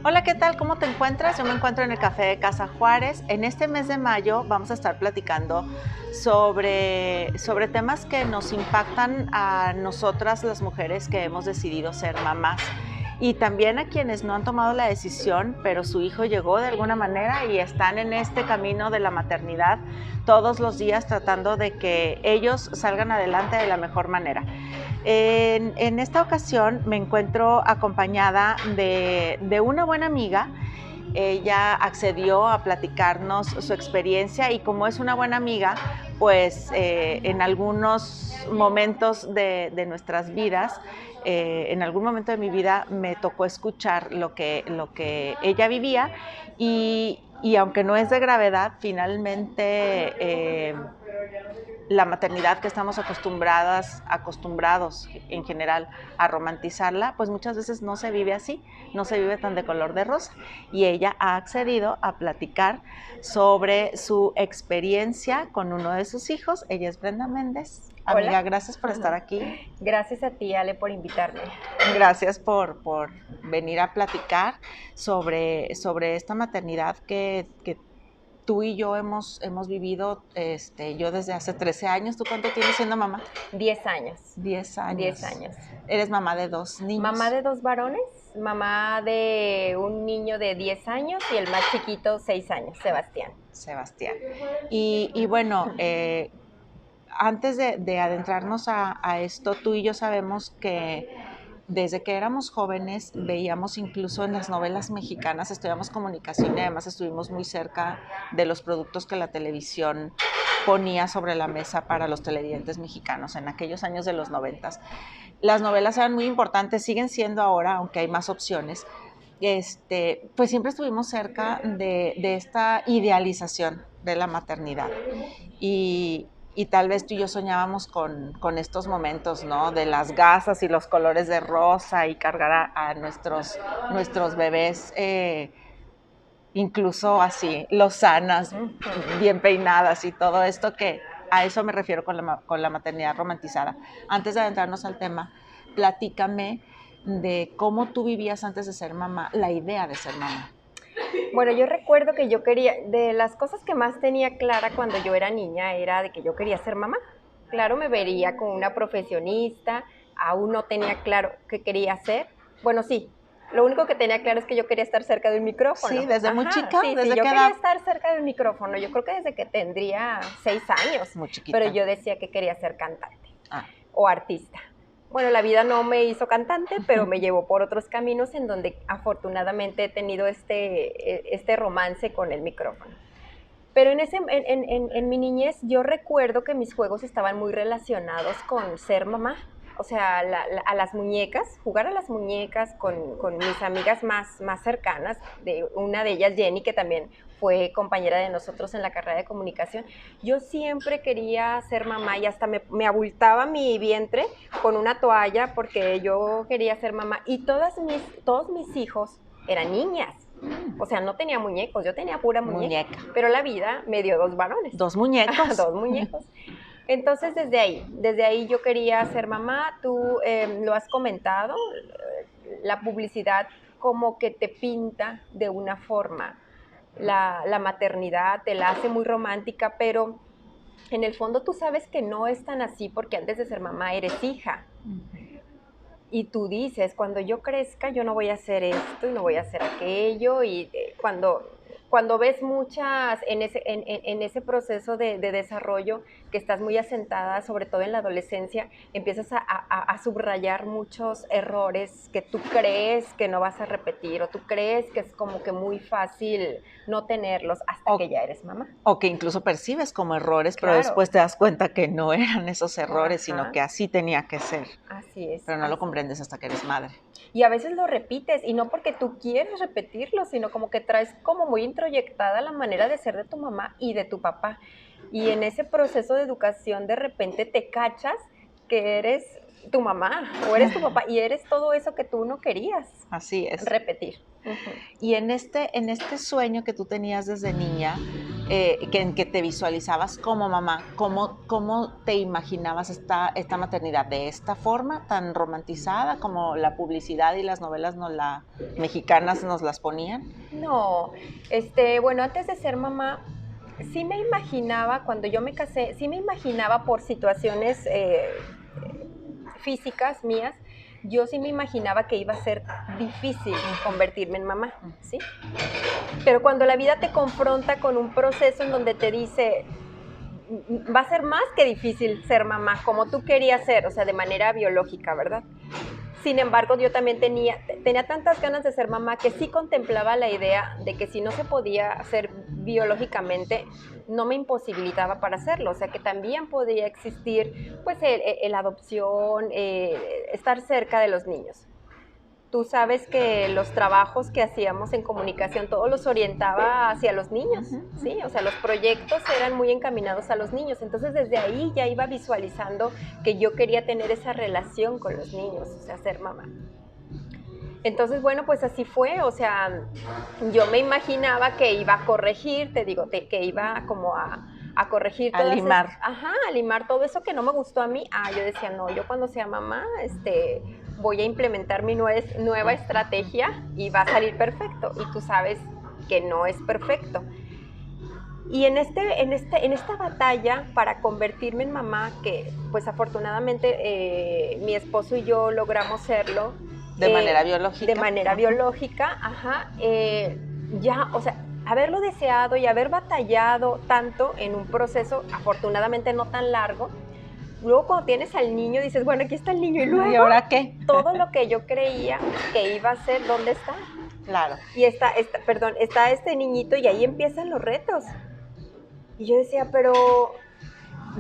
Hola, ¿qué tal? ¿Cómo te encuentras? Yo me encuentro en el Café de Casa Juárez. En este mes de mayo vamos a estar platicando sobre temas que nos impactan a nosotras las mujeres que hemos decidido ser mamás y también a quienes no han tomado la decisión, pero su hijo llegó de alguna manera y están en este camino de la maternidad todos los días tratando de que ellos salgan adelante de la mejor manera. En esta ocasión me encuentro acompañada de una buena amiga. Ella accedió a platicarnos su experiencia y como es una buena amiga, pues en algunos momentos de nuestras vidas, en algún momento de mi vida me tocó escuchar lo que ella vivía y aunque no es de gravedad, finalmente la maternidad que estamos acostumbrados en general a romantizarla, pues muchas veces no se vive así, no se vive tan de color de rosa. Y ella ha accedido a platicar sobre su experiencia con uno de sus hijos. Ella es Brenda Méndez. Hola. Amiga, gracias por estar aquí. Gracias a ti, Ale, por invitarme. Gracias por venir a platicar sobre esta maternidad que tú y yo hemos vivido, yo desde hace 13 años. ¿Tú cuánto tienes siendo mamá? 10 años. 10 años. 10 años. Eres mamá de 2 niños. Mamá de 2 varones, mamá de un niño de 10 años y el más chiquito 6 años, Sebastián. Y bueno, antes de adentrarnos a esto, tú y yo sabemos que desde que éramos jóvenes veíamos incluso en las novelas mexicanas, estudiamos comunicación y además estuvimos muy cerca de los productos que la televisión ponía sobre la mesa para los televidentes mexicanos en aquellos años de los 90. Las novelas eran muy importantes, siguen siendo ahora, aunque hay más opciones. Pues siempre estuvimos cerca de esta idealización de la maternidad y tal vez tú y yo soñábamos con estos momentos, ¿no? De las gasas y los colores de rosa y cargar a nuestros bebés, incluso así, lozanas, bien peinadas y todo esto que a eso me refiero con la maternidad romantizada. Antes de adentrarnos al tema, platícame de cómo tú vivías antes de ser mamá, la idea de ser mamá. Bueno, yo recuerdo que yo quería, de las cosas que más tenía clara cuando yo era niña era de que yo quería ser mamá. Claro, me vería como una profesionista, aún no tenía claro qué quería hacer. Bueno, sí, lo único que tenía claro es que yo quería estar cerca de un micrófono. Sí, desde muy chica. Sí, ¿Desde yo qué quería edad? estar cerca de un micrófono. Yo creo que desde que tendría 6 años. Muy chiquita. Pero yo decía que quería ser cantante o artista. Bueno, la vida no me hizo cantante, pero me llevó por otros caminos en donde afortunadamente he tenido este romance con el micrófono. Pero en mi niñez yo recuerdo que mis juegos estaban muy relacionados con ser mamá. O sea, a las muñecas, jugar a las muñecas con mis amigas más cercanas, una de ellas Jenny, que también fue compañera de nosotros en la carrera de comunicación. Yo siempre quería ser mamá y hasta me abultaba mi vientre con una toalla porque yo quería ser mamá. Y todos mis hijos eran niñas. O sea, no tenía muñecos, yo tenía pura muñeca. Pero la vida me dio 2 varones. 2 muñecos. 2 muñecos. Entonces, desde ahí yo quería ser mamá. Tú lo has comentado, la publicidad como que te pinta de una forma la maternidad, te la hace muy romántica, pero en el fondo tú sabes que no es tan así porque antes de ser mamá eres hija. Y tú dices, cuando yo crezca yo no voy a hacer esto y no voy a hacer aquello, y cuando ves muchas en ese proceso de desarrollo que estás muy asentada, sobre todo en la adolescencia, empiezas a subrayar muchos errores que tú crees que no vas a repetir o tú crees que es como que muy fácil no tenerlos hasta que ya eres mamá. O que incluso percibes como errores, Claro. pero después te das cuenta que no eran esos errores, sino que así tenía que ser. Así es. Pero no lo comprendes hasta que eres madre. Y a veces lo repites, y no porque tú quieres repetirlo, sino como que traes como muy introyectada la manera de ser de tu mamá y de tu papá. Y en ese proceso de educación de repente te cachas que eres tu mamá o eres tu papá y eres todo eso que tú no querías. Así es. Repetir. Y en este sueño que tú tenías desde niña, en que te visualizabas como mamá, ¿cómo te imaginabas esta maternidad? ¿De esta forma tan romantizada como la publicidad y las novelas mexicanas nos las ponían? No, bueno, antes de ser mamá, sí me imaginaba, cuando yo me casé, sí me imaginaba por situaciones físicas mías, yo sí me imaginaba que iba a ser difícil convertirme en mamá, ¿sí? Pero cuando la vida te confronta con un proceso en donde te dice, va a ser más que difícil ser mamá, como tú querías ser, o sea, de manera biológica, ¿verdad? Sin embargo, yo también tenía tantas ganas de ser mamá que sí contemplaba la idea de que si no se podía hacer biológicamente, no me imposibilitaba para hacerlo. O sea, que también podía existir, pues, la adopción, estar cerca de los niños. Tú sabes que los trabajos que hacíamos en comunicación, todos los orientaba hacia los niños, ¿sí? O sea, los proyectos eran muy encaminados a los niños. Entonces, desde ahí ya iba visualizando que yo quería tener esa relación con los niños, o sea, ser mamá. Entonces, bueno, pues así fue, o sea, yo me imaginaba que iba a corregir, te digo, que iba como a corregir todas a limar todo eso que no me gustó a mí. Yo decía, no, yo cuando sea mamá, voy a implementar mi nueva estrategia y va a salir perfecto. Y tú sabes que no es perfecto. Y en esta batalla para convertirme en mamá, que pues afortunadamente mi esposo y yo logramos serlo. De manera biológica. De manera biológica, ya, o sea, haberlo deseado y haber batallado tanto en un proceso, afortunadamente no tan largo. Luego cuando tienes al niño dices, bueno, aquí está el niño, y luego, ¿y ahora qué? Todo lo que yo creía que iba a ser, ¿dónde está? Claro. Y está este niñito y ahí empiezan los retos. Y yo decía, pero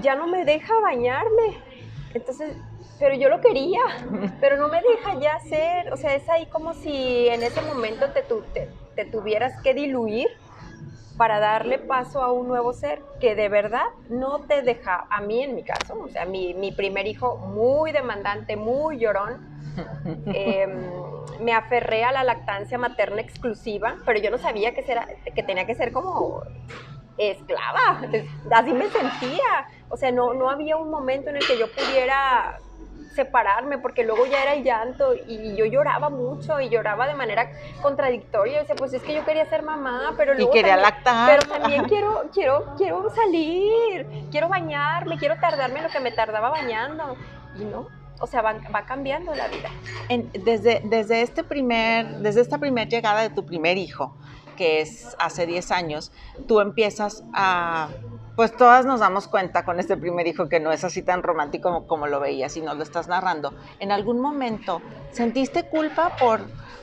ya no me deja bañarme. Entonces, pero yo lo quería, pero no me deja ya hacer. O sea, es ahí como si en ese momento te tuvieras que diluir para darle paso a un nuevo ser que de verdad no te deja, a mí en mi caso, o sea, mi primer hijo muy demandante, muy llorón, me aferré a la lactancia materna exclusiva, pero yo no sabía que tenía que ser como esclava, así me sentía, o sea, no había un momento en el que yo pudiera separarme, porque luego ya era el llanto y yo lloraba mucho y lloraba de manera contradictoria. Yo decía, pues es que yo quería ser mamá, pero luego quería lactar. Pero también quiero salir, quiero bañarme, quiero tardarme lo que me tardaba bañando. Y no, o sea, va cambiando la vida. Desde esta primera llegada de tu primer hijo, que es hace 10 años, tú empiezas pues todas nos damos cuenta con este primer hijo que no es así tan romántico como lo veías y nos lo estás narrando. ¿En algún momento sentiste culpa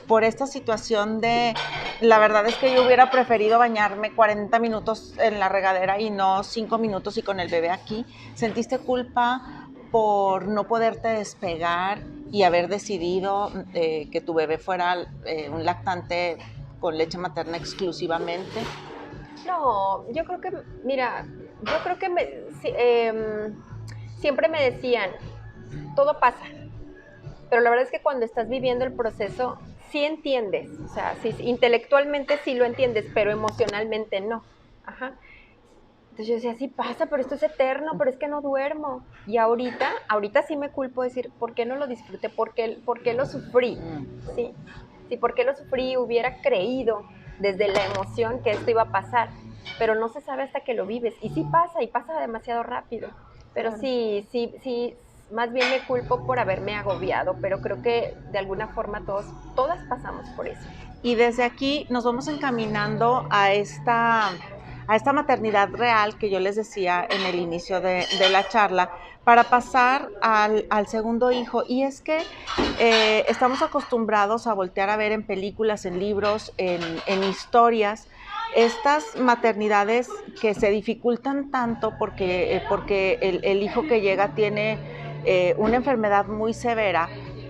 por esta situación de, la verdad es que yo hubiera preferido bañarme 40 minutos en la regadera y no 5 minutos y con el bebé aquí? ¿Sentiste culpa por no poderte despegar y haber decidido que tu bebé fuera un lactante con leche materna exclusivamente? No, yo creo que, mira, siempre me decían, todo pasa, pero la verdad es que cuando estás viviendo el proceso, sí entiendes, o sea, sí, intelectualmente sí lo entiendes, pero emocionalmente no. Ajá. Entonces yo decía, sí pasa, pero esto es eterno, pero es que no duermo. Y ahorita sí me culpo de decir, ¿por qué no lo disfruté? ¿Por qué lo sufrí? Sí, ¿por qué lo sufrí? Hubiera creído desde la emoción que esto iba a pasar, pero no se sabe hasta que lo vives. Y sí pasa, y pasa demasiado rápido. Pero sí, más bien me culpo por haberme agobiado, pero creo que de alguna forma todas pasamos por eso. Y desde aquí nos vamos encaminando a esta maternidad real que yo les decía en el inicio de la charla, para pasar al segundo hijo. Y es que estamos acostumbrados a voltear a ver en películas, en libros, en historias, estas maternidades que se dificultan tanto porque el hijo que llega tiene una enfermedad muy severa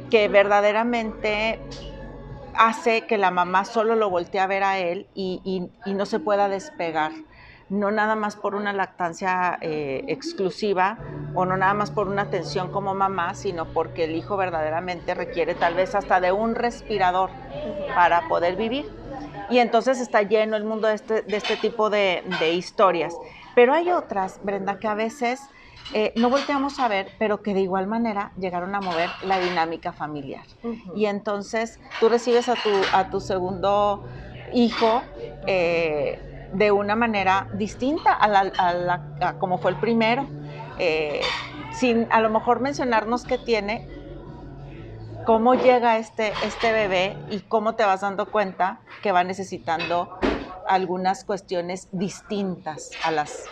que verdaderamente hace que la mamá solo lo voltee a ver a él y no se pueda despegar. No nada más por una lactancia exclusiva o no nada más por una atención como mamá, sino porque el hijo verdaderamente requiere tal vez hasta de un respirador para poder vivir. Y entonces está lleno el mundo de este tipo de historias. Pero hay otras, Brenda, que a veces no volteamos a ver, pero que de igual manera llegaron a mover la dinámica familiar. Y entonces tú recibes a tu segundo hijo de una manera distinta a como fue el primero, sin a lo mejor mencionarnos qué tiene, cómo llega este bebé y cómo te vas dando cuenta que va necesitando algunas cuestiones distintas a las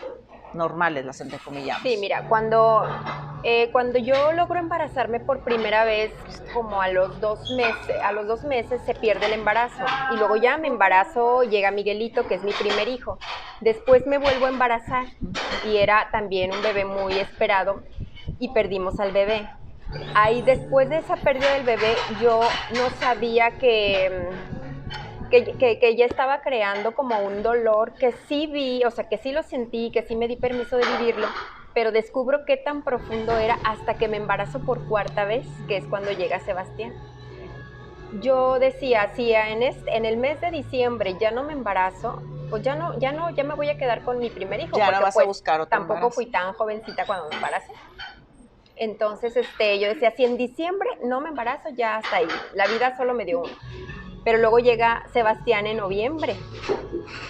normales, las entrecomillamos. Sí, mira, cuando yo logro embarazarme por primera vez, como a los 2 meses se pierde el embarazo, y luego ya me embarazo, llega Miguelito, que es mi primer hijo. Después me vuelvo a embarazar, y era también un bebé muy esperado, y perdimos al bebé. Ahí, después de esa pérdida del bebé, yo no sabía que ya estaba creando como un dolor que sí vi, o sea, que sí lo sentí, que sí me di permiso de vivirlo, pero descubro qué tan profundo era hasta que me embarazo por cuarta vez, que es cuando llega Sebastián. Yo decía, si en el mes de diciembre ya no me embarazo, pues ya me voy a quedar con mi primer hijo. Ya porque no vas pues a buscar otro tampoco embarazo. fui tan jovencita cuando me embaracé. Entonces, yo decía, si en diciembre no me embarazo, ya hasta ahí. La vida solo me dio uno. Pero luego llega Sebastián en noviembre.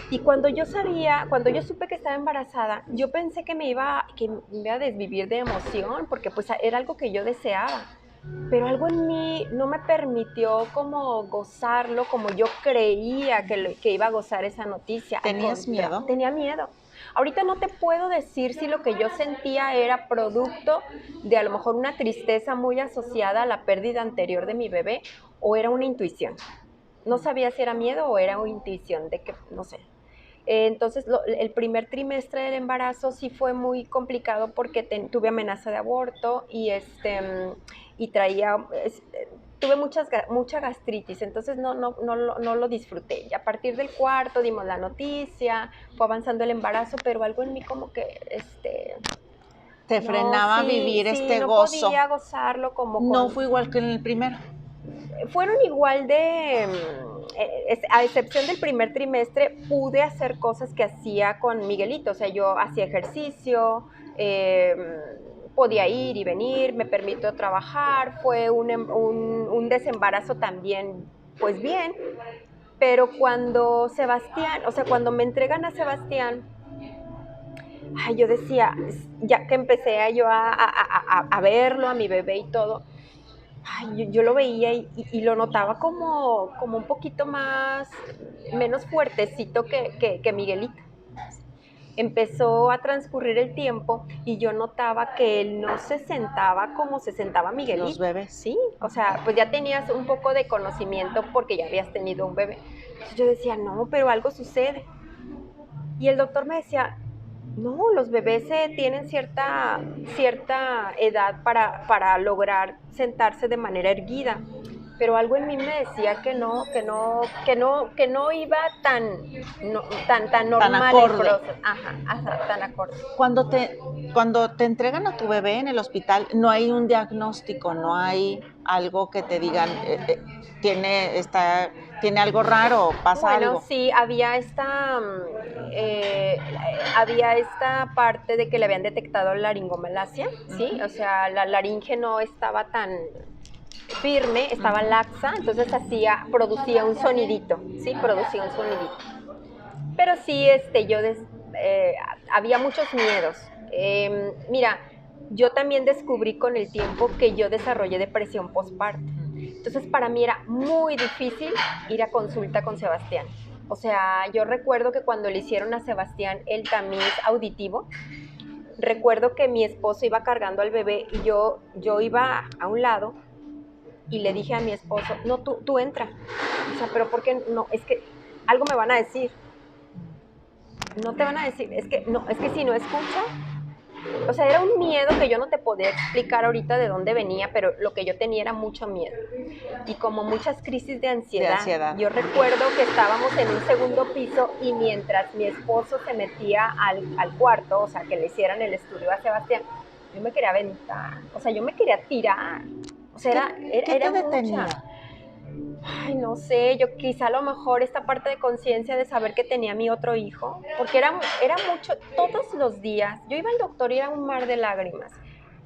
Y cuando yo supe que estaba embarazada, yo pensé que me iba a desvivir de emoción, porque pues era algo que yo deseaba. Pero algo en mí no me permitió como gozarlo como yo creía que iba a gozar esa noticia. ¿Tenías miedo? Tenía miedo. Ahorita no te puedo decir si lo que yo sentía era producto de a lo mejor una tristeza muy asociada a la pérdida anterior de mi bebé, o era una intuición. No sabía si era miedo o era una intuición de que, no sé. Entonces, el primer trimestre del embarazo sí fue muy complicado porque tuve amenaza de aborto y tuve mucha gastritis, entonces no lo disfruté. Y a partir del cuarto dimos la noticia, fue avanzando el embarazo, pero algo en mí como que te frenaba vivir este no gozo. No podía gozarlo como no fue igual que en el primero. Fueron igual a excepción del primer trimestre, pude hacer cosas que hacía con Miguelito. O sea, yo hacía ejercicio, podía ir y venir, me permitió trabajar. Fue un desembarazo también, pues bien. Pero cuando cuando me entregan a Sebastián, yo decía, ya que empecé a verlo, a mi bebé y todo, yo lo veía y lo notaba como un poquito menos fuertecito que Miguelito. Empezó a transcurrir el tiempo y yo notaba que él no se sentaba como se sentaba Miguelito. Los bebés. Sí, o sea, pues ya tenías un poco de conocimiento porque ya habías tenido un bebé. Entonces yo decía, no, pero algo sucede. Y el doctor me decía, no, los bebés tienen cierta edad para lograr sentarse de manera erguida, pero algo en mí me decía que no iba tan normal acorde. el proceso. Ajá, tan acorde. Cuando te entregan a tu bebé en el hospital, no hay un diagnóstico, no hay algo que te digan, tiene algo raro, pasa algo. Bueno, sí, había esta parte de que le habían detectado laringomalacia, ¿sí? O sea, la laringe no estaba tan firme, estaba laxa, entonces producía un sonidito, ¿sí? Producía un sonidito. Pero sí, había muchos miedos. Mira, yo también descubrí con el tiempo que yo desarrollé depresión postparto. Entonces, para mí era muy difícil ir a consulta con Sebastián. O sea, yo recuerdo que cuando le hicieron a Sebastián el tamiz auditivo, recuerdo que mi esposo iba cargando al bebé y yo iba a un lado y le dije a mi esposo, no, tú entra. O sea, pero ¿por qué no? Es que algo me van a decir. No te van a decir, es que si no escucha. O sea, era un miedo que yo no te podía explicar ahorita de dónde venía, pero lo que yo tenía era mucho miedo. Y como muchas crisis de ansiedad. Yo recuerdo que estábamos en un segundo piso y mientras mi esposo se metía al cuarto, o sea, que le hicieran el estudio a Sebastián, yo me quería aventar, o sea, yo me quería tirar. O sea, ¿Qué te detenía? Ay, no sé, yo quizá a lo mejor esta parte de conciencia de saber que tenía mi otro hijo, porque era mucho, todos los días, yo iba al doctor y era un mar de lágrimas.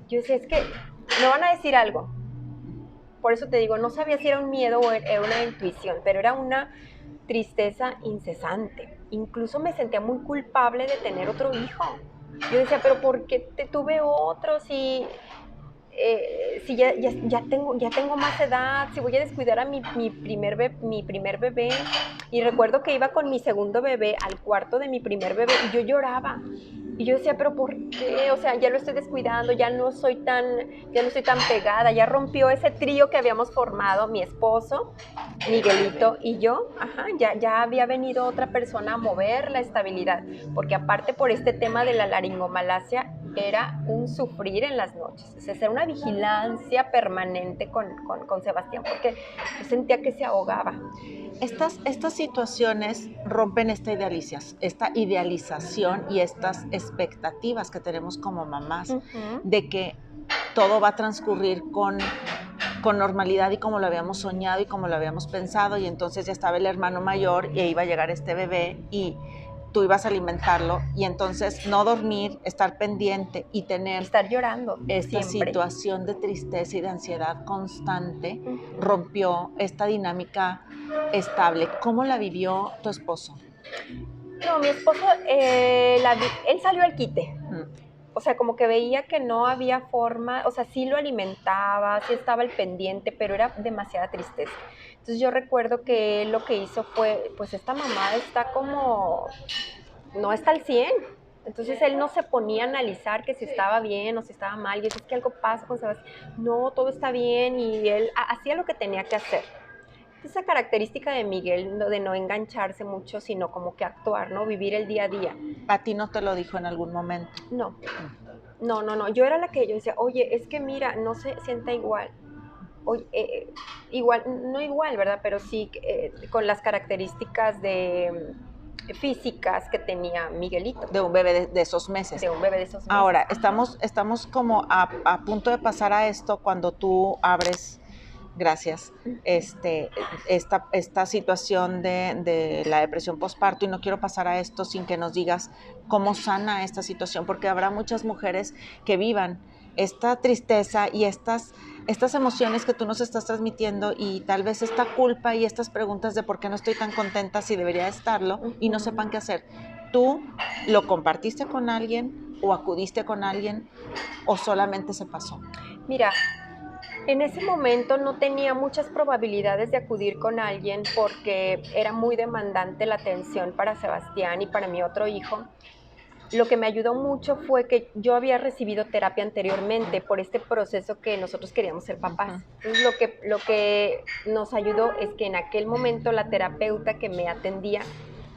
Yo decía, es que me van a decir algo. Por eso te digo, no sabía si era un miedo o era una intuición, pero era una tristeza incesante. Incluso me sentía muy culpable de tener otro hijo. Yo decía, pero ¿por qué te tuve otro si ya tengo más edad, si voy a descuidar a mi primer bebé? Y recuerdo que iba con mi segundo bebé al cuarto de mi primer bebé y yo lloraba. Y yo decía, pero ¿por qué? O sea, ya lo estoy descuidando, ya no estoy tan pegada, ya rompió ese trío que habíamos formado, mi esposo, Miguelito y yo. Ajá, ya había venido otra persona a mover la estabilidad, porque aparte por este tema de la laringomalacia, era un sufrir en las noches, o sea, era una vigilancia permanente con Sebastián, porque yo sentía que se ahogaba. Estas situaciones rompen esta idealización y estas expectativas que tenemos como mamás, de que todo va a transcurrir con normalidad y como lo habíamos soñado y como lo habíamos pensado, y entonces ya estaba el hermano mayor y iba a llegar este bebé y tú ibas a alimentarlo, y entonces no dormir, estar pendiente y estar llorando esta siempre. Situación de tristeza y de ansiedad constante rompió esta dinámica estable. ¿Cómo la vivió tu esposo? No, mi esposo, él salió al quite. O sea, como que veía que no había forma, o sea, sí lo alimentaba, sí estaba al pendiente, pero era demasiada tristeza. Entonces yo recuerdo que él lo que hizo fue, pues esta mamá está como, no está al 100. Entonces él no se ponía a analizar que si estaba bien o si estaba mal, y es que algo pasa con Sebastián. No, todo está bien, y él hacía lo que tenía que hacer. Esa característica de Miguel, de no engancharse mucho, sino como que actuar, ¿no? Vivir el día a día. ¿A ti no te lo dijo en algún momento? No. Yo era la que yo decía, oye, es que mira, no se sienta igual. Oye, igual, no igual, ¿verdad? Pero sí con las características físicas que tenía Miguelito. De un bebé de esos meses. De un bebé de esos meses. Ahora, estamos como a punto de pasar a esto cuando tú abres, gracias, esta situación de la depresión postparto, y no quiero pasar a esto sin que nos digas cómo sana esta situación, porque habrá muchas mujeres que vivan esta tristeza y estas emociones que tú nos estás transmitiendo, y tal vez esta culpa y estas preguntas de por qué no estoy tan contenta si debería estarlo, y no sepan qué hacer. ¿Tú lo compartiste con alguien o acudiste con alguien o solamente se pasó? Mira, en ese momento no tenía muchas probabilidades de acudir con alguien porque era muy demandante la atención para Sebastián y para mi otro hijo. Lo que me ayudó mucho fue que yo había recibido terapia anteriormente por este proceso que nosotros queríamos ser papás. Entonces, lo que nos ayudó es que en aquel momento la terapeuta que me atendía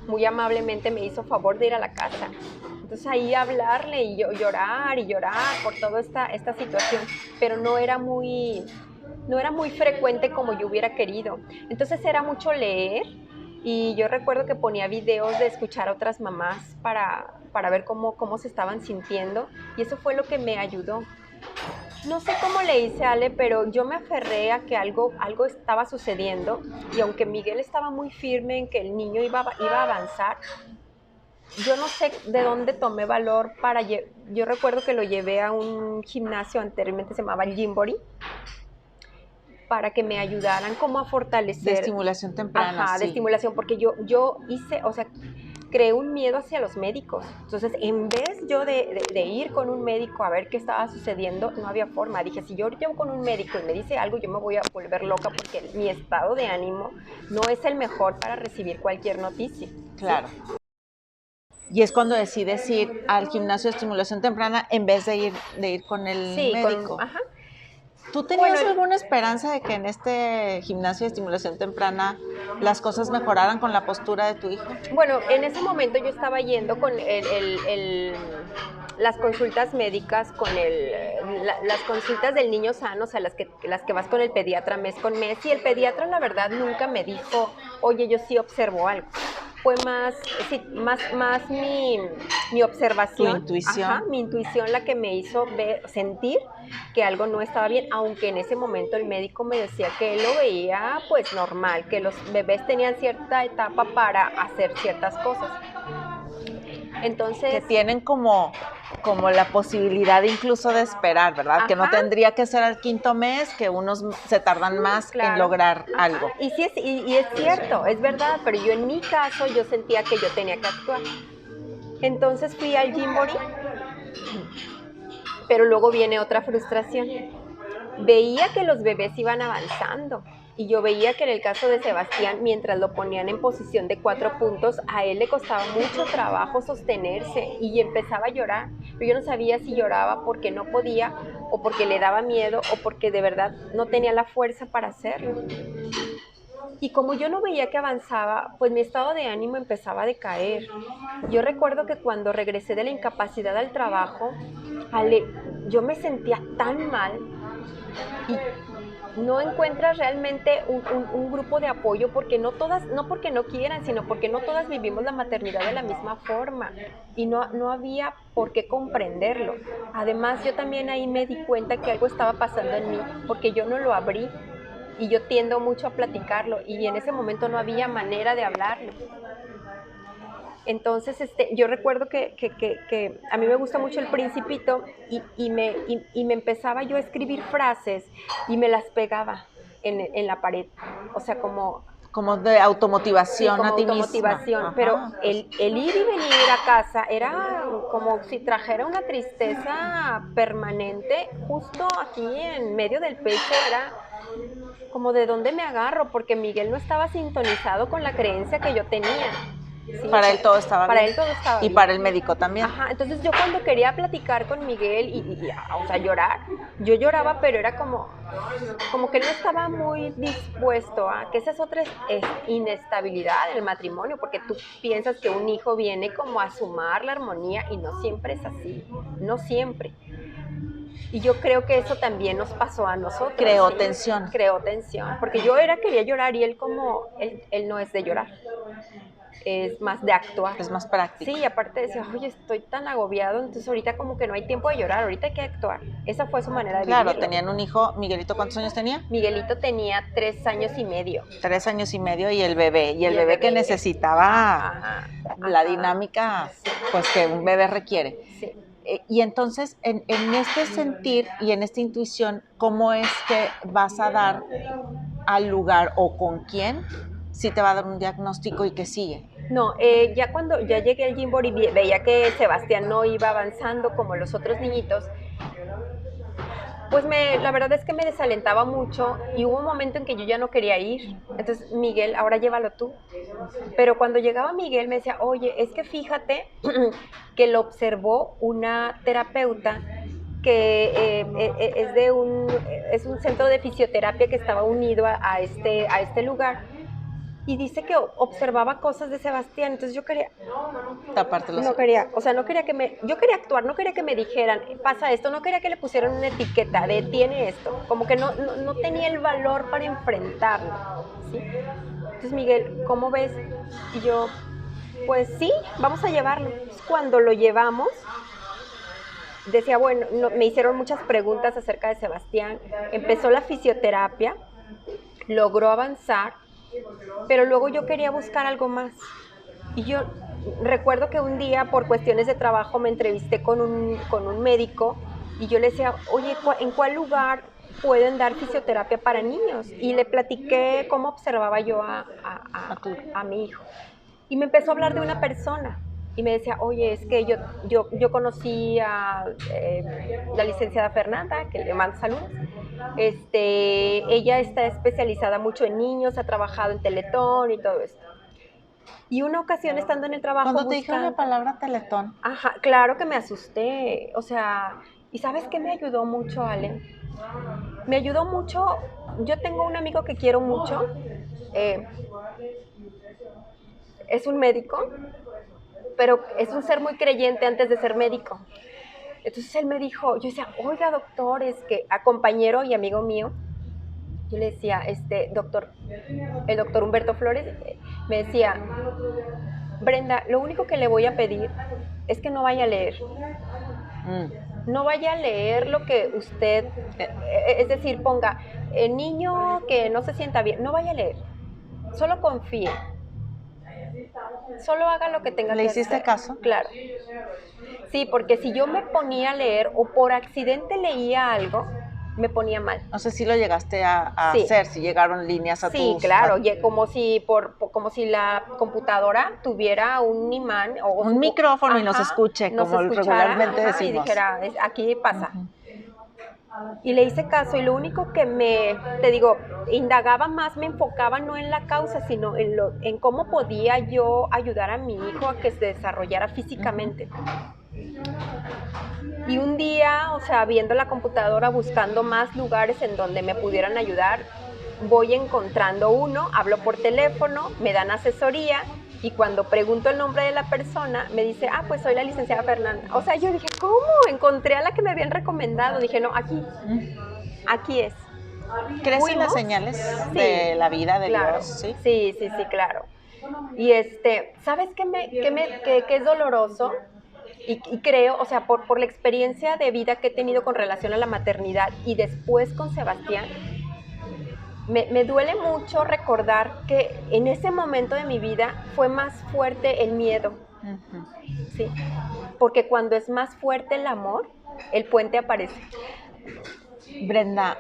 muy amablemente me hizo favor de ir a la casa. Entonces ahí hablarle y llorar por toda esta situación, pero no era muy frecuente como yo hubiera querido. Entonces era mucho leer, y yo recuerdo que ponía videos de escuchar a otras mamás para ver cómo se estaban sintiendo, y eso fue lo que me ayudó. No sé cómo le hice, Ale, pero yo me aferré a que algo estaba sucediendo, y aunque Miguel estaba muy firme en que el niño iba a avanzar, yo no sé de dónde tomé valor yo recuerdo que lo llevé a un gimnasio, anteriormente se llamaba el Gymboree, para que me ayudaran como a fortalecer. De estimulación temprana. Ajá, sí. De estimulación, porque yo hice, o sea, creé un miedo hacia los médicos. Entonces, en vez yo de ir con un médico a ver qué estaba sucediendo, no había forma. Dije, si yo llevo con un médico y me dice algo, yo me voy a volver loca, porque mi estado de ánimo no es el mejor para recibir cualquier noticia. Claro. ¿Sí? Y es cuando decides ir al gimnasio de estimulación temprana en vez de ir con el médico. Ajá. ¿Tú tenías alguna esperanza de que en este gimnasio de estimulación temprana las cosas mejoraran con la postura de tu hijo? Bueno, en ese momento yo estaba yendo con las consultas médicas, las consultas del niño sano, o sea, las que vas con el pediatra mes con mes, y el pediatra la verdad nunca me dijo, oye, yo sí observo algo. fue más, sí, más mi observación, Tu intuición. ajá, mi intuición la que me hizo sentir que algo no estaba bien, aunque en ese momento el médico me decía que él lo veía pues normal, que los bebés tenían cierta etapa para hacer ciertas cosas. Que Entonces, tienen como la posibilidad incluso de esperar, ¿verdad? ajá, Que no tendría que ser al 5.º mes, que unos se tardan más claro, en lograr ajá, algo. y sí y es cierto, es verdad, pero yo en mi caso yo sentía que yo tenía que actuar. Entonces fui al Gymboree, pero luego viene otra frustración. Veía que los bebés iban avanzando y yo veía que en el caso de Sebastián, mientras lo ponían en posición de 4 puntos, a él le costaba mucho trabajo sostenerse y empezaba a llorar. Pero yo no sabía si lloraba porque no podía o porque le daba miedo o porque de verdad no tenía la fuerza para hacerlo. Y como yo no veía que avanzaba, pues mi estado de ánimo empezaba a decaer. Yo recuerdo que cuando regresé de la incapacidad al trabajo, Ale, yo me sentía tan mal y no encuentras realmente un grupo de apoyo porque no todas, no porque no quieran, sino porque no todas vivimos la maternidad de la misma forma y no había por qué comprenderlo. Además, yo también ahí me di cuenta que algo estaba pasando en mí porque yo no lo abrí y yo tiendo mucho a platicarlo y en ese momento no había manera de hablarlo. Entonces, yo recuerdo que a mí me gusta mucho El Principito y me empezaba yo a escribir frases y me las pegaba en la pared. O sea, como, Como de sí, automotivación como a ti misma. automotivación. Pero Ajá, pues, el ir y venir a casa era como si trajera una tristeza permanente justo aquí en medio del pecho. Era como de dónde me agarro, porque Miguel no estaba sintonizado con la creencia que yo tenía. Sí, o para sea, él todo estaba para bien. él todo estaba Y bien. para el médico también. Ajá, entonces yo cuando quería platicar con Miguel o sea, llorar, yo lloraba, pero era como que él no estaba muy dispuesto a, que esa es otra inestabilidad en el matrimonio, porque tú piensas que un hijo viene como a sumar la armonía y no siempre es así, no siempre. Y yo creo que eso también nos pasó a nosotros. Creó ¿sí? tensión. Creó tensión, porque yo quería llorar y él como, él no es de llorar, es más de actuar. Es más práctico. Sí, y aparte decía, oye, estoy tan agobiado, entonces ahorita como que no hay tiempo de llorar, ahorita hay que actuar. Esa fue su manera de Claro, vivirlo. tenían un hijo. ¿Miguelito cuántos años tenía? Miguelito tenía 3 años y medio. 3 años y medio y el bebé. Y el bebé que necesitaba Ajá, la ajá. dinámica Sí, pues que un bebé requiere. sí. Y entonces, en este sentir y en esta intuición, ¿cómo es que vas a dar al lugar o con quién si te va a dar un diagnóstico y qué sigue? No, ya cuando ya llegué al Gymboree veía que Sebastián no iba avanzando como los otros niñitos, pues la verdad es que me desalentaba mucho y hubo un momento en que yo ya no quería ir. Entonces, Miguel, ahora llévalo tú. Pero cuando llegaba Miguel me decía, oye, es que fíjate que lo observó una terapeuta que es un centro de fisioterapia que estaba unido a este lugar. Y dice que observaba cosas de Sebastián, entonces yo quería, Taparte los no quería, o sea, no quería yo quería actuar, no quería que me dijeran, pasa esto, no quería que le pusieran una etiqueta de tiene esto, como que no tenía el valor para enfrentarlo, ¿sí? Entonces, Miguel, ¿cómo ves? Y yo, pues sí, vamos a llevarlo. Entonces, cuando lo llevamos, decía, bueno, me hicieron muchas preguntas acerca de Sebastián, empezó la fisioterapia, logró avanzar, pero luego yo quería buscar algo más. Y yo recuerdo que un día, por cuestiones de trabajo, me entrevisté con un médico y yo le decía, oye, ¿en cuál lugar pueden dar fisioterapia para niños? Y le platiqué cómo observaba yo a mi hijo. Y me empezó a hablar de una persona. Y me decía, oye, es que yo conocí a la licenciada Fernanda, que le mando saludos. Ella está especializada mucho en niños, ha trabajado en Teletón y todo esto. Y una ocasión estando en el trabajo Cuando te dijeron la palabra Teletón. Ajá, claro que me asusté. O sea, ¿y sabes qué me ayudó mucho, Ale? Me ayudó mucho. Yo tengo un amigo que quiero mucho. Es un médico, pero es un ser muy creyente antes de ser médico. Entonces él me dijo, yo decía, oiga, doctor, es que a compañero y amigo mío, yo le decía, doctor, el doctor Humberto Flores, me decía, Brenda, lo único que le voy a pedir es que no vaya a leer. No vaya a leer lo que usted, es decir, ponga, el niño que no se sienta bien, no vaya a leer. Solo confíe. Solo haga lo que tenga que hacer. ¿Le hiciste caso? Claro. Sí, porque si yo me ponía a leer o por accidente leía algo, me ponía mal. No sé si lo llegaste a Sí. hacer, si llegaron líneas a tus... Sí, claro, como si la computadora tuviera un imán o un micrófono y nos ajá, escuche, nos como escuchara, regularmente ajá, decimos. Y dijera, aquí pasa. Y le hice caso, y lo único que te digo, indagaba más, me enfocaba no en la causa, sino en cómo podía yo ayudar a mi hijo a que se desarrollara físicamente. Y un día, o sea, viendo la computadora, buscando más lugares en donde me pudieran ayudar, voy encontrando uno, hablo por teléfono, me dan asesoría, y cuando pregunto el nombre de la persona, me dice, pues soy la licenciada Fernanda. O sea, yo dije, ¿cómo? Encontré a la que me habían recomendado. Dije, no, aquí es. ¿Crees en las señales de la vida, de claro, Dios? ¿Sí? Sí, claro. Y ¿sabes qué es doloroso? Y creo, o sea, por la experiencia de vida que he tenido con relación a la maternidad y después con Sebastián, me duele mucho recordar que en ese momento de mi vida fue más fuerte el miedo. Sí, porque cuando es más fuerte el amor, el puente aparece. Brenda,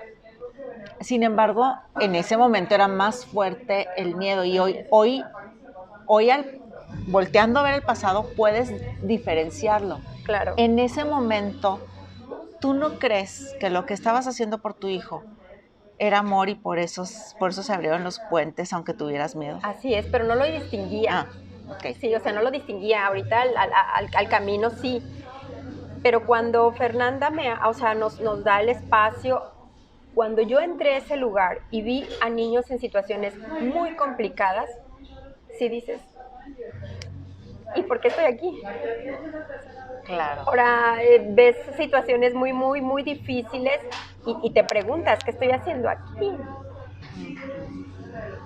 sin embargo, en ese momento era más fuerte el miedo, y hoy volteando a ver el pasado, puedes diferenciarlo. Claro. En ese momento, ¿tú no crees que lo que estabas haciendo por tu hijo era amor y por eso se abrieron los puentes, aunque tuvieras miedo? Así es, pero no lo distinguía. Okay. Sí, o sea, no lo distinguía. Ahorita al camino sí. Pero cuando Fernanda nos da el espacio, cuando yo entré a ese lugar y vi a niños en situaciones muy complicadas, sí dices, ¿y por qué estoy aquí? Claro. Ahora ves situaciones muy, muy, muy difíciles y te preguntas, ¿qué estoy haciendo aquí?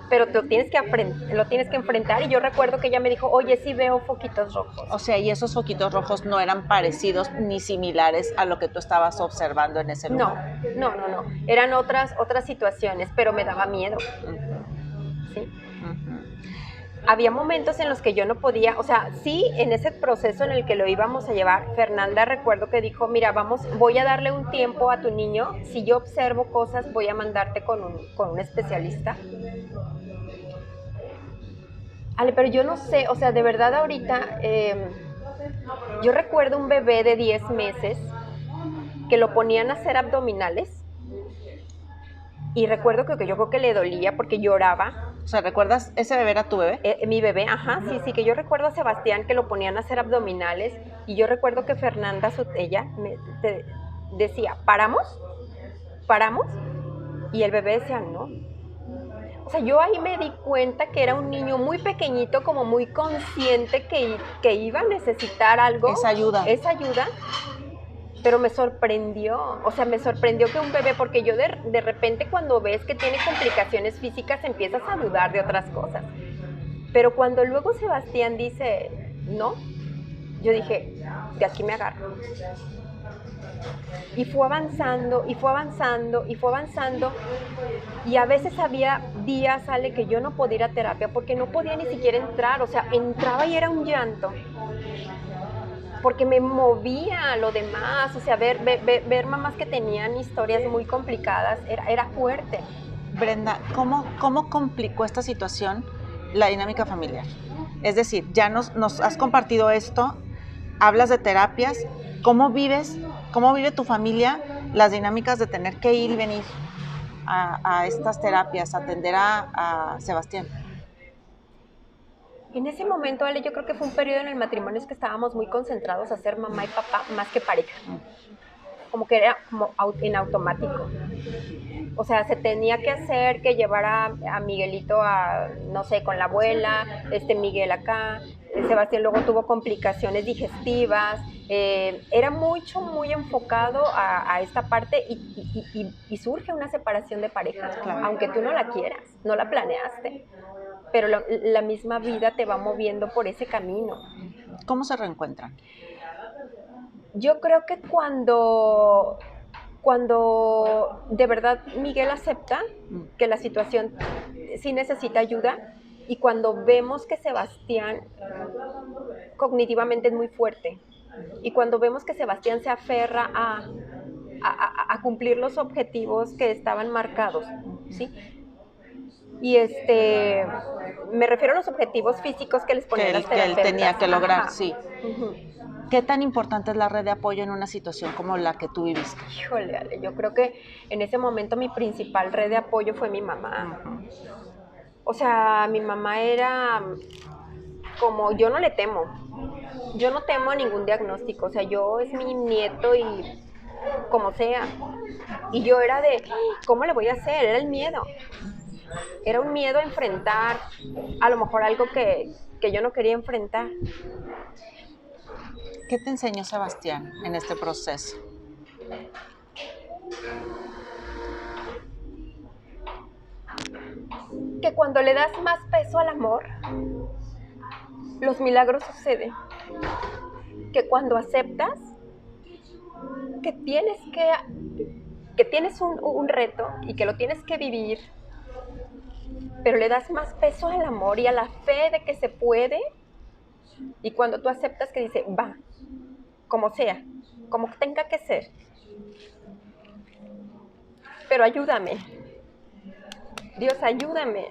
Pero lo tienes que enfrentar, y yo recuerdo que ella me dijo, oye, sí veo foquitos rojos. O sea, ¿y esos foquitos rojos no eran parecidos ni similares a lo que tú estabas observando en ese lugar? No. Eran otras situaciones, pero me daba miedo. ¿Sí? Había momentos en los que yo no podía, o sea, sí, en ese proceso en el que lo íbamos a llevar, Fernanda recuerdo que dijo, mira, voy a darle un tiempo a tu niño, si yo observo cosas voy a mandarte con un especialista. Ale, pero yo no sé, o sea, de verdad ahorita, yo recuerdo un bebé de 10 meses que lo ponían a hacer abdominales, y recuerdo que yo creo que le dolía porque lloraba. O sea, ¿recuerdas? ¿Ese bebé era tu bebé? Mi bebé, ajá, sí, que yo recuerdo a Sebastián que lo ponían a hacer abdominales, y yo recuerdo que Fernanda, ella, decía, ¿paramos? Y el bebé decía, no. O sea, yo ahí me di cuenta que era un niño muy pequeñito, como muy consciente que iba a necesitar algo. Esa ayuda. Pero me sorprendió, que un bebé, porque yo de repente cuando ves que tiene complicaciones físicas empiezas a dudar de otras cosas. Pero cuando luego Sebastián dice, no, yo dije, de aquí me agarro. Y fue avanzando, y a veces había días, Ale, que yo no podía ir a terapia porque no podía ni siquiera entrar, o sea, entraba y era un llanto. Porque me movía a lo demás, o sea, ver mamás que tenían historias muy complicadas, era fuerte. Brenda, ¿cómo complicó esta situación la dinámica familiar? Es decir, ya nos has compartido esto, hablas de terapias, ¿cómo vive tu familia las dinámicas de tener que ir y venir a estas terapias, a atender a Sebastián? En ese momento, Ale, yo creo que fue un periodo en el matrimonio en que estábamos muy concentrados a ser mamá y papá más que pareja. Como que era como en automático. O sea, se tenía que hacer que llevara a Miguelito no sé, con la abuela, Miguel acá, Sebastián luego tuvo complicaciones digestivas, era muy enfocado a esta parte, y surge una separación de pareja, claro. Aunque tú no la quieras, no la planeaste. pero la misma vida te va moviendo por ese camino. ¿Cómo se reencuentran? Yo creo que cuando de verdad Miguel acepta que la situación sí necesita ayuda, y cuando vemos que Sebastián cognitivamente es muy fuerte, y cuando vemos que Sebastián se aferra a cumplir los objetivos que estaban marcados, ¿sí? Y me refiero a los objetivos físicos que les ponían las terapeutas. Que él tenía que lograr, ajá. sí. Uh-huh. ¿Qué tan importante es la red de apoyo en una situación como la que tú viviste? Híjole, Ale, yo creo que en ese momento mi principal red de apoyo fue mi mamá. Uh-huh. O sea, mi mamá era como, yo no le temo. Yo no temo a ningún diagnóstico. O sea, yo es mi nieto y como sea. Y yo era de, ¿cómo le voy a hacer? Era el miedo. Era un miedo a enfrentar a lo mejor algo que yo no quería enfrentar. ¿Qué te enseñó Sebastián en este proceso? Que cuando le das más peso al amor, los milagros suceden. Que cuando aceptas que tienes un reto y que lo tienes que vivir, pero le das más peso al amor y a la fe de que se puede, y cuando tú aceptas que dice, va, como sea, como tenga que ser, pero ayúdame, Dios, ayúdame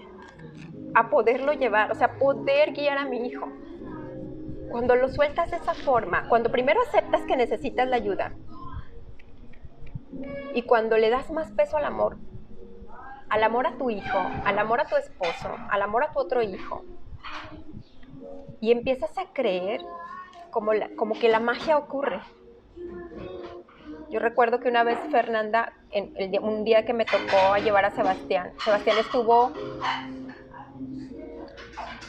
a poderlo llevar, o sea, poder guiar a mi hijo. Cuando lo sueltas de esa forma, cuando primero aceptas que necesitas la ayuda, y cuando le das más peso al amor a tu hijo, al amor a tu esposo, al amor a tu otro hijo, y empiezas a creer, como que la magia ocurre. Yo recuerdo que una vez Fernanda, un día que me tocó a llevar a Sebastián estuvo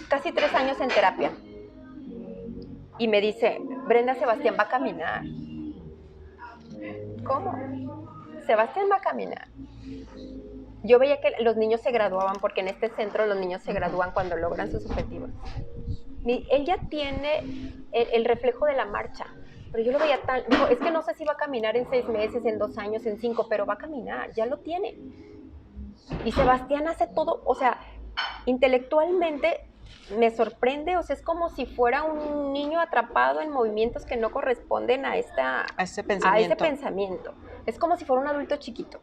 casi 3 años en terapia, y me dice, Brenda, Sebastián va a caminar. ¿Cómo? Sebastián va a caminar. Yo veía que los niños se graduaban, porque en este centro los niños se gradúan cuando logran sus objetivos. Él ya tiene el reflejo de la marcha, pero yo lo veía digo, es que no sé si va a caminar en 6 meses, en 2 años, en 5, pero va a caminar, ya lo tiene. Y Sebastián hace todo, o sea, intelectualmente me sorprende, o sea, es como si fuera un niño atrapado en movimientos que no corresponden a ese pensamiento. Es como si fuera un adulto chiquito.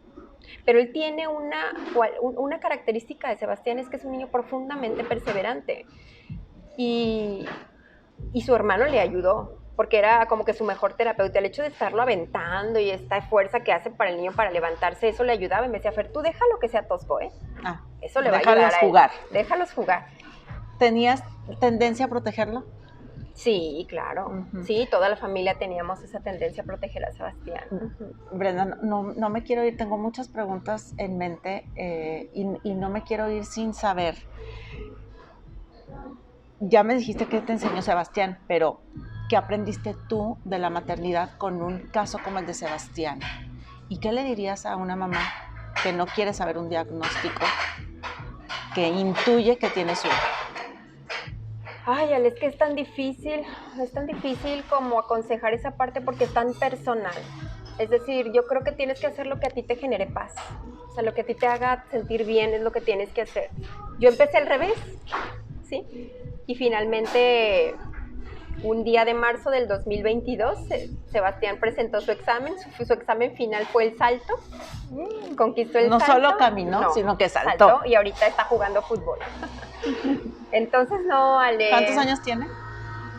Pero él tiene una característica de Sebastián, es que es un niño profundamente perseverante. Y su hermano le ayudó, porque era como que su mejor terapeuta. El hecho de estarlo aventando y esta fuerza que hace para el niño para levantarse, eso le ayudaba. Y me decía, Fer, tú déjalo que sea tosco, ¿eh? Eso le va a ayudar a él. Jugar. Déjalos jugar. ¿Tenías tendencia a protegerlo? Sí, claro. Uh-huh. Sí, toda la familia teníamos esa tendencia a proteger a Sebastián. Uh-huh. Brenda, no me quiero ir, tengo muchas preguntas en mente y no me quiero ir sin saber. Ya me dijiste que te enseñó Sebastián, pero ¿qué aprendiste tú de la maternidad con un caso como el de Sebastián? ¿Y qué le dirías a una mamá que no quiere saber un diagnóstico, que intuye que tiene su hijo? Ay, Ale, es que es tan difícil como aconsejar esa parte, porque es tan personal. Es decir, yo creo que tienes que hacer lo que a ti te genere paz. O sea, lo que a ti te haga sentir bien es lo que tienes que hacer. Yo empecé al revés, ¿sí? Y finalmente, un día de marzo del 2022, Sebastián presentó su examen. Su examen final fue el salto. Conquistó el salto. No solo caminó, sino que saltó. Y ahorita está jugando fútbol. Entonces, no, Ale. ¿Cuántos años tiene?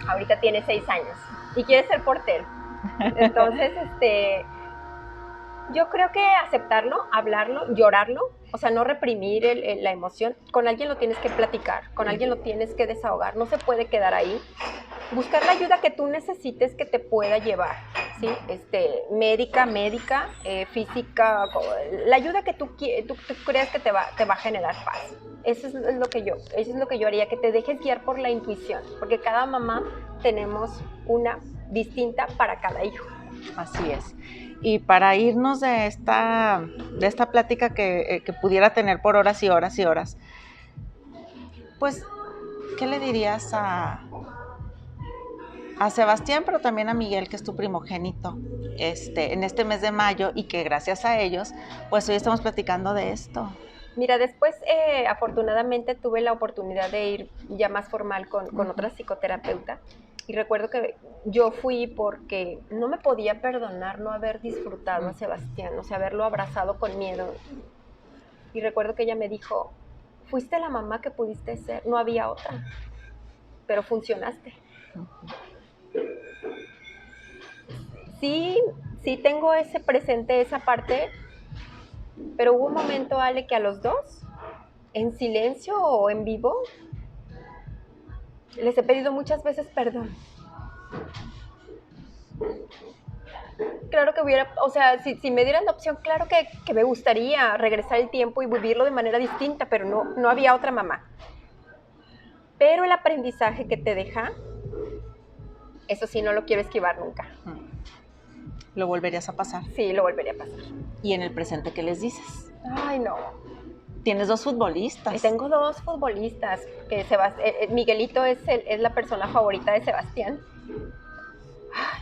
Ahorita tiene 6 años y quiere ser portero. Entonces, yo creo que aceptarlo, hablarlo, llorarlo, o sea, no reprimir la emoción. Con alguien lo tienes que platicar, con alguien lo tienes que desahogar, no se puede quedar ahí. Buscar la ayuda que tú necesites que te pueda llevar, ¿sí? Médica, física, la ayuda que tú creas que te va a generar paz. Eso es lo que yo haría, que te dejes guiar por la intuición, porque cada mamá tenemos una distinta para cada hijo. Así es. Y para irnos de esta plática que pudiera tener por horas y horas y horas, pues, ¿qué le dirías a Sebastián, pero también a Miguel, que es tu primogénito, en este mes de mayo, y que gracias a ellos, pues hoy estamos platicando de esto? Mira, después afortunadamente tuve la oportunidad de ir ya más formal con otra psicoterapeuta, y recuerdo que yo fui porque no me podía perdonar no haber disfrutado a Sebastián, o sea, haberlo abrazado con miedo. Y recuerdo que ella me dijo, fuiste la mamá que pudiste ser, no había otra, pero funcionaste. Sí, sí tengo ese presente, esa parte, pero hubo un momento, Ale, que a los dos, en silencio o en vivo, les he pedido muchas veces perdón. Claro que hubiera, o sea, si me dieran la opción, claro que me gustaría regresar el tiempo y vivirlo de manera distinta, pero no había otra mamá. Pero el aprendizaje que te deja, eso sí, no lo quiero esquivar nunca. ¿Lo volverías a pasar? Sí, lo volvería a pasar. ¿Y en el presente qué les dices? Ay, no. Tienes 2 futbolistas. Tengo 2 futbolistas. Que Miguelito es la persona favorita de Sebastián. Ay,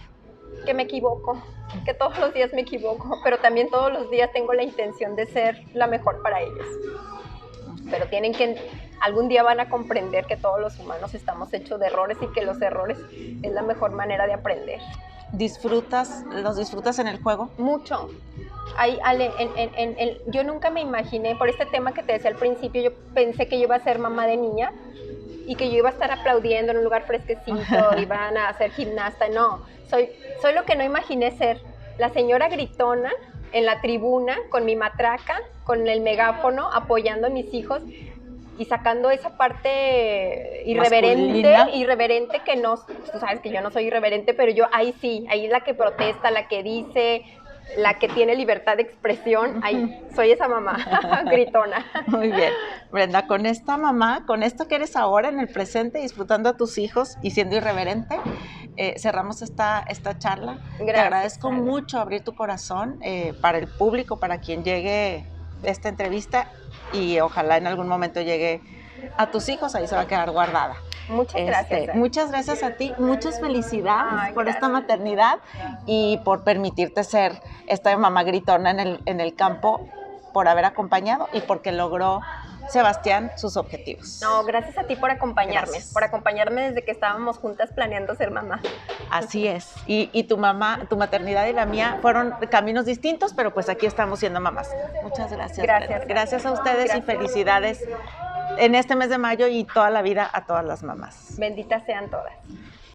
que me equivoco, que todos los días me equivoco, pero también todos los días tengo la intención de ser la mejor para ellos. Pero algún día van a comprender que todos los humanos estamos hechos de errores y que los errores es la mejor manera de aprender. ¿Los disfrutas en el juego? Mucho. Ale, yo nunca me imaginé, por este tema que te decía al principio, yo pensé que yo iba a ser mamá de niña y que yo iba a estar aplaudiendo en un lugar fresquecito, iban a hacer gimnasta. No, soy lo que no imaginé ser, la señora gritona en la tribuna con mi matraca, con el megáfono, apoyando a mis hijos y sacando esa parte irreverente que no, tú sabes que yo no soy irreverente, pero yo ahí sí, ahí es la que protesta, la que dice, la que tiene libertad de expresión, ahí soy esa mamá gritona. Muy bien. Brenda, con esta mamá, con esto que eres ahora en el presente, disfrutando a tus hijos y siendo irreverente, cerramos esta charla. Gracias, te agradezco mucho abrir tu corazón para el público, para quien llegue esta entrevista, y ojalá en algún momento llegue a tus hijos, ahí se va a quedar guardada. Muchas gracias. Muchas gracias a ti, muchas felicidades por esta maternidad y por permitirte ser esta mamá gritona en el campo, por haber acompañado y porque logró Sebastián sus objetivos. No, gracias a ti por acompañarme, Gracias. desde que estábamos juntas planeando ser mamá. Así es, y tu maternidad y la mía fueron caminos distintos, pero pues aquí estamos siendo mamás. Muchas gracias. Gracias a ustedes. Y felicidades en este mes de mayo y toda la vida a todas las mamás. Benditas sean todas.